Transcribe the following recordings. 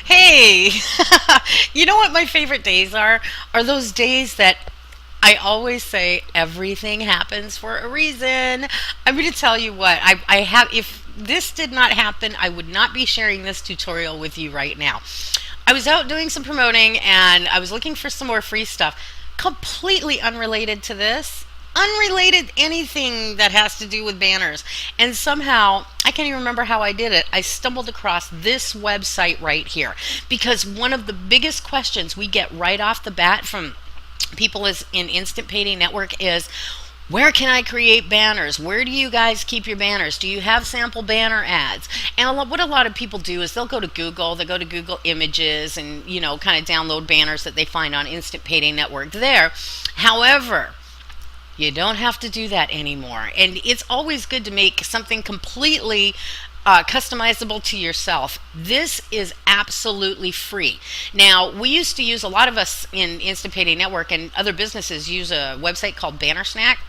Hey, you know what my favorite days are? Are those days that I always say everything happens for a reason. I'm going to tell you what, I have, if this did not happen, I would not be sharing this tutorial with you right now. I was out doing some promoting and I was looking for some more free stuff, completely unrelated to this. Unrelated anything that has to do with banners. And somehow, I can't even remember how I did it. I stumbled across this website right here because one of the biggest questions we get right off the bat from people is in Instant Payday Network is, where can I create banners? Where do you guys keep your banners? Do you have sample banner ads? And what a lot of people do is they'll go to Google, they go to Google Images and, kind of download banners that they find on Instant Payday Network there. However, you don't have to do that anymore. And it's always good to make something completely customizable to yourself. This is absolutely free. Now, we used to use, a lot of us in Instant Payday Network and other businesses use a website called Banner Snack.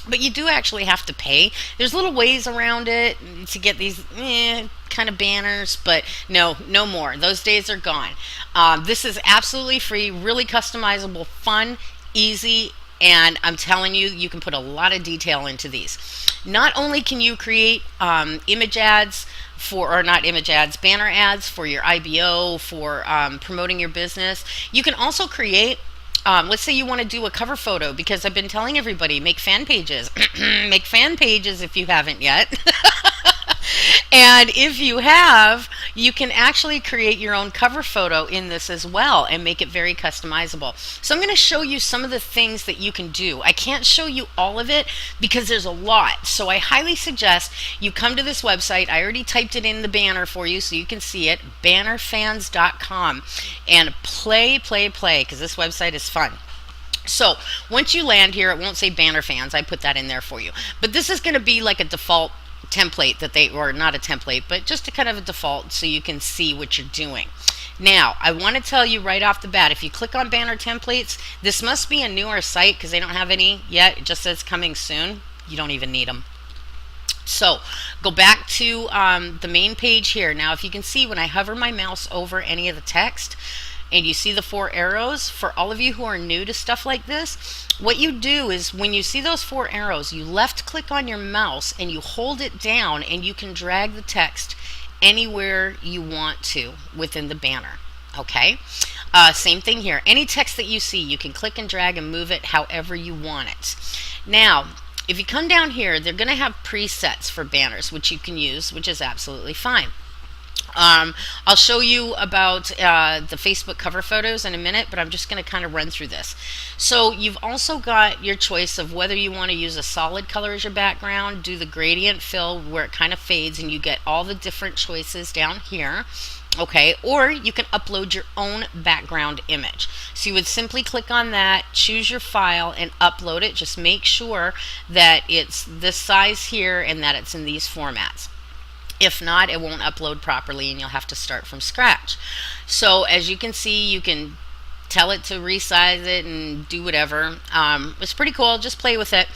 But you do actually have to pay. There's little ways around it to get these kind of banners, but no more. Those days are gone. This is absolutely free, really customizable, fun, easy, and I'm telling you, you can put a lot of detail into these. Not only can you create image ads or not image ads, banner ads for your IBO, for promoting your business, you can also create let's say you want to do a cover photo, because I've been telling everybody, make fan pages. Make fan pages if you haven't yet. And if you have, you can actually create your own cover photo in this as well and make it very customizable. So I'm going to show you some of the things that you can do. I can't show you all of it because there's a lot. So I highly suggest you come to this website. I already typed it in the banner for you so you can see it, bannerfans.com, and play, because this website is fun. So once you land here, it won't say banner fans. I put that in there for you. But this is going to be like a default template that they, or not a template, but just a kind of a default so you can see what you're doing. Now, I want to tell you right off the bat, if you click on banner templates, this must be a newer site because they don't have any yet. It just says coming soon. You don't even need them. So go back to the main page here. Now, if you can see, when I hover my mouse over any of the text, and you see the 4 arrows, for all of you who are new to stuff like this, what you do is when you see those 4 arrows, you left click on your mouse and you hold it down and you can drag the text anywhere you want to within the banner. Okay? Same thing here. Any text that you see, you can click and drag and move it however you want it. Now, if you come down here, they're going to have presets for banners, which you can use, which is absolutely fine. I'll show you about the Facebook cover photos in a minute, but I'm just going to kind of run through this. So you've also got your choice of whether you want to use a solid color as your background, do the gradient fill where it kind of fades, and you get all the different choices down here. Okay, or you can upload your own background image. So you would simply click on that, choose your file, and upload it. Just make sure that it's this size here and that it's in these formats. If not, it won't upload properly and you'll have to start from scratch. So as you can see, you can tell it to resize it and do whatever. It's pretty cool. Just play with it.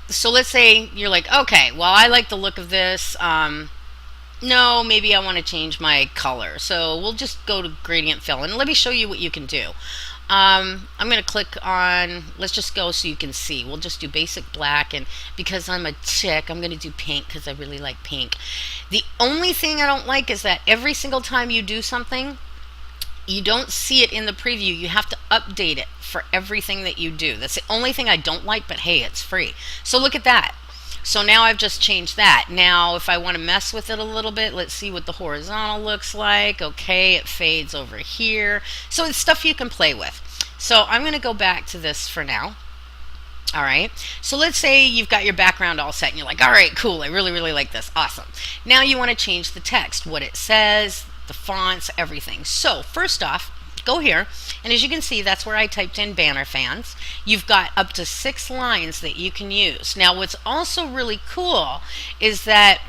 So let's say you're like, okay, well, I like the look of this. No, maybe I want to change my color. So we'll just go to gradient fill and let me show you what you can do. I'm going to click on, let's just go so you can see. We'll just do basic black, and because I'm a chick, I'm going to do pink because I really like pink. The only thing I don't like is that every single time you do something, you don't see it in the preview. You have to update it for everything that you do. That's the only thing I don't like, but hey, it's free. So look at that. So now I've just changed that. Now if I want to mess with it a little bit, let's see what the horizontal looks like. Okay, it fades over here. So it's stuff you can play with. So I'm going to go back to this for now. All right, so let's say you've got your background all set and you're like, all right, cool, I really like this, awesome. Now you want to change the text, what it says, the fonts, everything. So first off, go here, and as you can see, that's where I typed in banner fans. You've got up to 6 lines that you can use. Now what's also really cool is that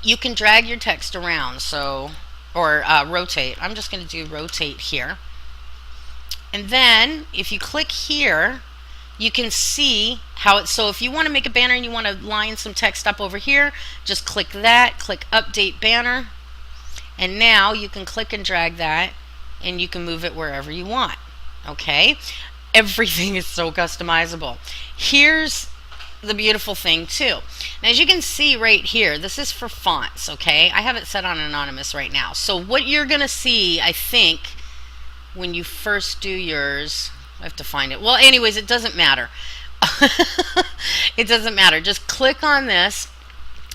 you can drag your text around, so, or rotate. I'm just going to do rotate here. And then if you click here, you can see how it's, so if you want to make a banner and you want to line some text up over here, just click that, click update banner, and now you can click and drag that and you can move it wherever you want. Okay, everything is so customizable. Here's the beautiful thing too. Now, as you can see right here, this is for fonts. Okay, I have it set on anonymous right now. So what you're gonna see, I think, when you first do yours, I have to find it. Well, anyways, it doesn't matter. It doesn't matter. Just click on this,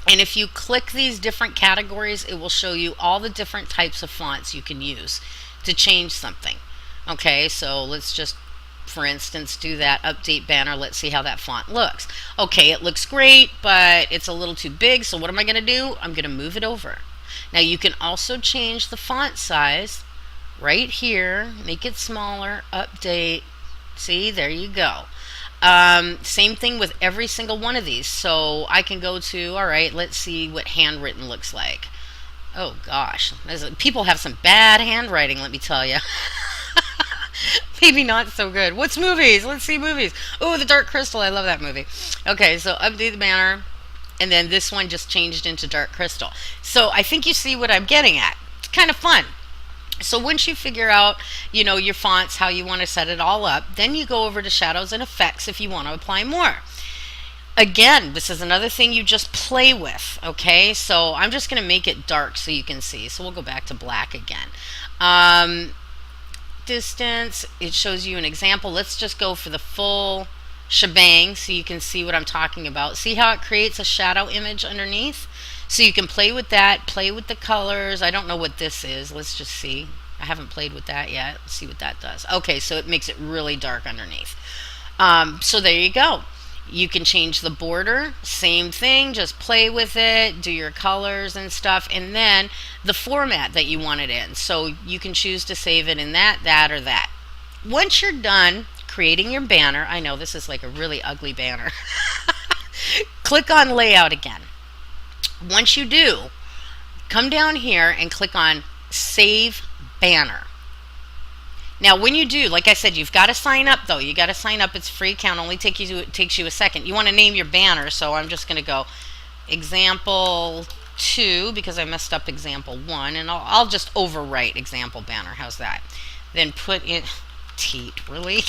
and if you click these different categories, it will show you all the different types of fonts you can use to change something. Okay, so let's just, for instance, do that update banner. Let's see how that font looks. Okay, it looks great, but it's a little too big, so what am I going to do? I'm going to move it over. Now, you can also change the font size right here, make it smaller, update. See, there you go. Same thing with every single one of these. So I can go to, all right, let's see what handwritten looks like. Oh gosh, people have some bad handwriting, let me tell you. Maybe not so good. What's movies? Let's see movies. Oh, The Dark Crystal. I love that movie. Okay, so update the banner. And then this one just changed into Dark Crystal. So I think you see what I'm getting at. It's kind of fun. So once you figure out, your fonts, how you want to set it all up, then you go over to shadows and effects if you want to apply more. Again, this is another thing you just play with, okay? So I'm just going to make it dark so you can see. So we'll go back to black again. Distance, it shows you an example. Let's just go for the full shebang so you can see what I'm talking about. See how it creates a shadow image underneath? So you can play with that, play with the colors. I don't know what this is. Let's just see. I haven't played with that yet. Let's see what that does. Okay, so it makes it really dark underneath. So there you go. You can change the border, same thing, just play with it, do your colors and stuff, and then the format that you want it in. So you can choose to save it in that, or that. Once you're done creating your banner, I know this is like a really ugly banner, click on layout again. Once you do, come down here and click on Save Banner. Now, when you do, like I said, you've got to sign up, though. You got to sign up. It's free account. Only takes you a second. You want to name your banner, so I'm just going to go example 2 because I messed up example 1, and I'll just overwrite example banner. How's that? Then put in teat. Really?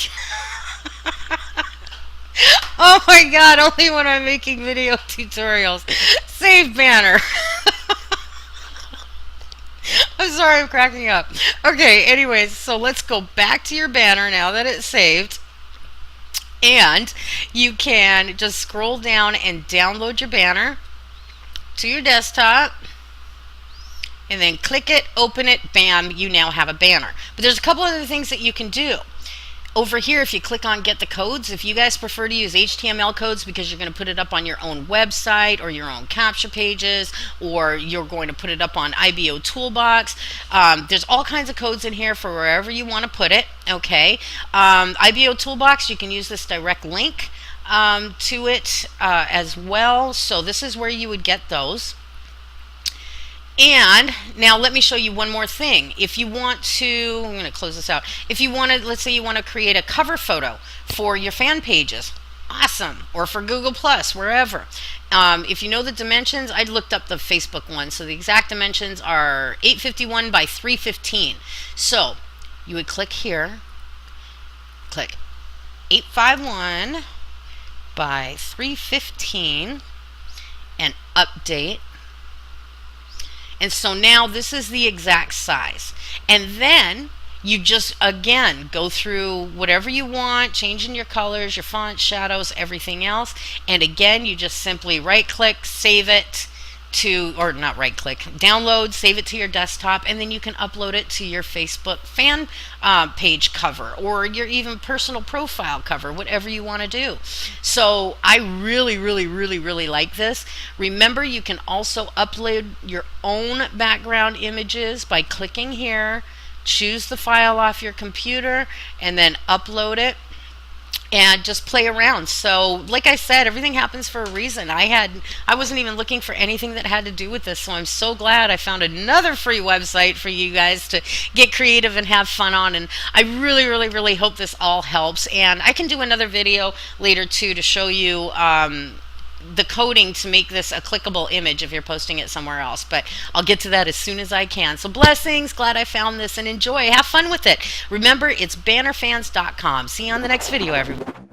Oh my God! Only when I'm making video tutorials. Save banner. I'm sorry, I'm cracking up. Okay, anyways, so let's go back to your banner now that it's saved. And you can just scroll down and download your banner to your desktop. And then click it, open it, bam, you now have a banner. But there's a couple other things that you can do. Over here, if you click on Get the Codes, if you guys prefer to use HTML codes because you're going to put it up on your own website or your own capture pages, or you're going to put it up on IBO Toolbox, there's all kinds of codes in here for wherever you want to put it, okay? IBO Toolbox, you can use this direct link to it as well, so this is where you would get those. And now let me show you one more thing. If you want to, I'm going to close this out. If you want to, let's say you want to create a cover photo for your fan pages, awesome, or for Google Plus, wherever. If you know the dimensions, I looked up the Facebook one, so the exact dimensions are 851 by 315. So you would click here, click 851 by 315, and update. And so now this is the exact size. And then you just, again, go through whatever you want, changing your colors, your fonts, shadows, everything else. And again, you just simply right-click, save it to, or not right-click, download, save it to your desktop, and then you can upload it to your Facebook fan page cover, or your even personal profile cover, whatever you want to do. So I really, really, really, really like this. Remember, you can also upload your own background images by clicking here, choose the file off your computer, and then upload it. and just play around. So, like I said, everything happens for a reason. I wasn't even looking for anything that had to do with this, so I'm so glad I found another free website for you guys to get creative and have fun on. And I really, really, really hope this all helps. And I can do another video later too to show you the coding to make this a clickable image if you're posting it somewhere else. But I'll get to that as soon as I can. So blessings, glad I found this, and enjoy. Have fun with it. Remember, it's bannerfans.com. See you on the next video, everyone.